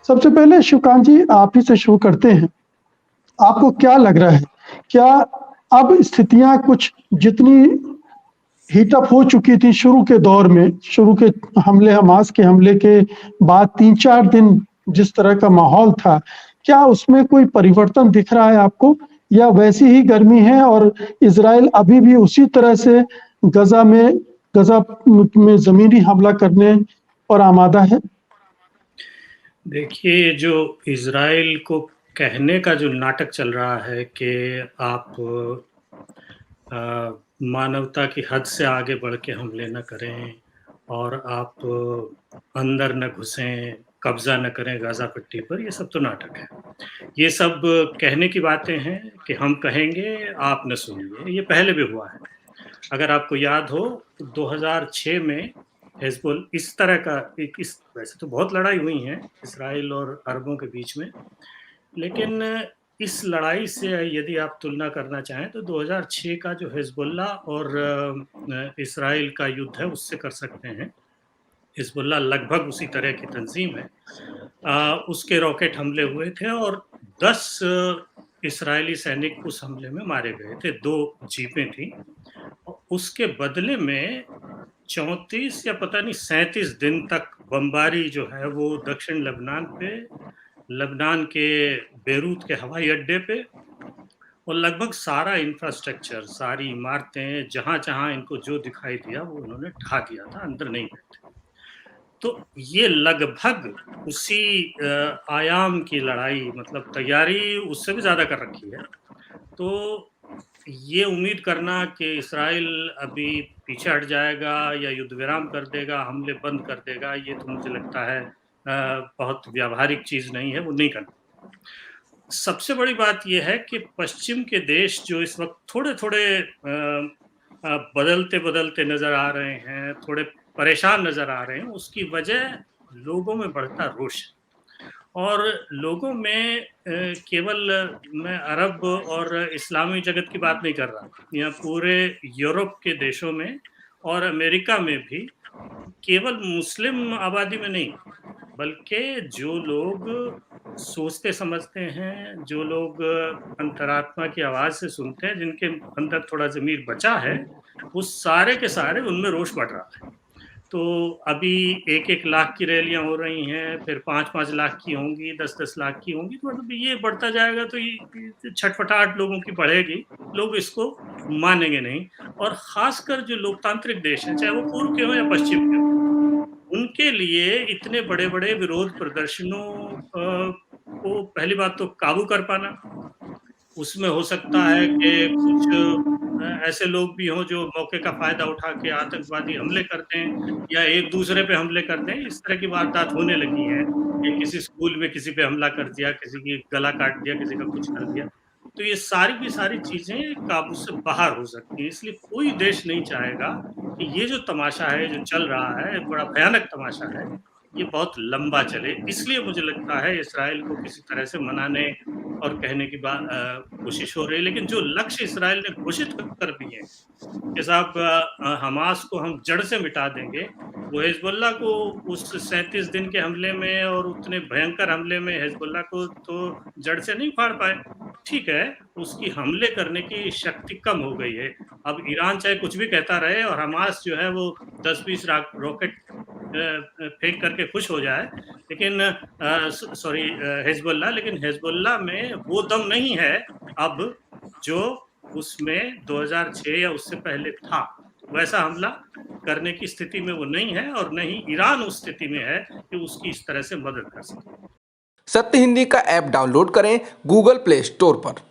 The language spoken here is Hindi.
सबसे पहले शिवकांत जी आप ही से शुरू करते हैं। आपको क्या लग रहा है? क्या अब स्थितियां कुछ जितनी हीटअप हो चुकी थी शुरू के दौर में, शुरू के हमले, हमास के हमले के बाद 3-4 दिन जिस तरह का माहौल था, क्या उसमें कोई परिवर्तन दिख रहा है आपको, या वैसी ही गर्मी है और इजराइल अभी भी उसी तरह से गजा में जमीनी हमला करने और आमादा है? देखिए, जो इज़राइल को कहने का जो नाटक चल रहा है कि आप मानवता की हद से आगे बढ़ के हमले न करें और आप अंदर न घुसें, कब्ज़ा न करें गाज़ा पट्टी पर, ये सब तो नाटक है। ये सब कहने की बातें हैं कि हम कहेंगे, आप न सुनिए, ये पहले भी हुआ है। अगर आपको याद हो, 2006 में हिज़्बुल इस तरह का एक इस वैसे तो बहुत लड़ाई हुई हैं इज़राइल और अरबों के बीच में, लेकिन इस लड़ाई से यदि आप तुलना करना चाहें तो 2006 का जो हिज़्बुल्लाह और इज़राइल का युद्ध है उससे कर सकते हैं। हिज़्बुल्लाह लगभग उसी तरह की तंज़ीम है। उसके रॉकेट हमले हुए थे और 10 इज़राइली सैनिक उस हमले में मारे गए थे, 2 जीपें थीं। उसके बदले में 34 या पता नहीं 37 दिन तक बमबारी जो है वो दक्षिण लेबनान पे, लेबनान के बेरूत के हवाई अड्डे पे और लगभग सारा इंफ्रास्ट्रक्चर, सारी इमारतें, जहाँ-जहाँ इनको जो दिखाई दिया वो उन्होंने ढा दिया था, अंदर नहीं गए थे। तो ये लगभग उसी आयाम की लड़ाई, मतलब तैयारी उससे भी ज़्यादा कर रखी है। तो ये उम्मीद करना कि इज़राइल अभी पीछे हट जाएगा या युद्ध विराम कर देगा, हमले बंद कर देगा, ये तो मुझे लगता है बहुत व्यावहारिक चीज़ नहीं है, वो नहीं करना। सबसे बड़ी बात ये है कि पश्चिम के देश जो इस वक़्त थोड़े-थोड़े बदलते-बदलते नज़र आ रहे हैं, थोड़े परेशान नज़र आ रहे हैं, उसकी वजह लोगों में बढ़ता रोष है। और लोगों में केवल मैं अरब और इस्लामी जगत की बात नहीं कर रहा, यहाँ पूरे यूरोप के देशों में और अमेरिका में भी केवल मुस्लिम आबादी में नहीं, बल्कि जो लोग सोचते समझते हैं, जो लोग अंतरात्मा की आवाज़ से सुनते हैं, जिनके अंदर थोड़ा ज़मीर बचा है, वो सारे के सारे उनमें रोष बढ़ रहा है। तो अभी 1-1 लाख की रैलियाँ हो रही हैं, फिर 5-5 लाख की होंगी, 10-10 लाख की होंगी, तो मतलब ये बढ़ता जाएगा तो ये छटपटाहट लोगों की बढ़ेगी, लोग इसको मानेंगे नहीं। और ख़ासकर जो लोकतांत्रिक देश हैं, चाहे वो पूर्व के हों या पश्चिम के हों, उनके लिए इतने बड़े-बड़े विरोध प्रदर्शनों को पहली बात तो काबू कर पाना, उसमें हो सकता है कि कुछ ऐसे लोग भी हों जो मौके का फ़ायदा उठा के आतंकवादी हमले कर दें या एक-दूसरे पे हमले कर दें, इस तरह की वारदात होने लगी हैं कि किसी स्कूल में किसी पे हमला कर दिया, किसी की गला काट दिया, किसी का कुछ कर दिया। तो ये सारी की सारी चीज़ें काबू से बाहर हो सकती हैं, इसलिए कोई देश नहीं चाहेगा कि ये जो तमाशा है, जो चल रहा है, बड़ा भयानक तमाशा है, ये बहुत लंबा चले। इसलिए मुझे लगता है इज़राइल को किसी तरह से मनाने और कहने की कोशिश हो रही है, लेकिन जो लक्ष्य इज़राइल ने घोषित कर दिए हैं कि साहब हमास को हम जड़ से मिटा देंगे, वो हिज़्बुल्लाह को उस 37 दिन के हमले में और उतने भयंकर हमले में हिज़्बुल्लाह को तो जड़ से नहीं उखाड़ पाए। ठीक है, उसकी हमले करने की शक्ति कम हो गई है। अब ईरान चाहे कुछ भी कहता रहे और हमास जो है वो 10-20 रॉकेट फेंक करके खुश हो जाए, लेकिन सॉरी हिज़्बुल्लाह, लेकिन हिज़्बुल्लाह में वो दम नहीं है अब जो उसमें 2006 या उससे पहले था। वैसा हमला करने की स्थिति में वो नहीं है और न ही ईरान उस स्थिति में है कि उसकी इस तरह से मदद कर सके। सत्य हिंदी का ऐप डाउनलोड करें गूगल प्ले स्टोर पर।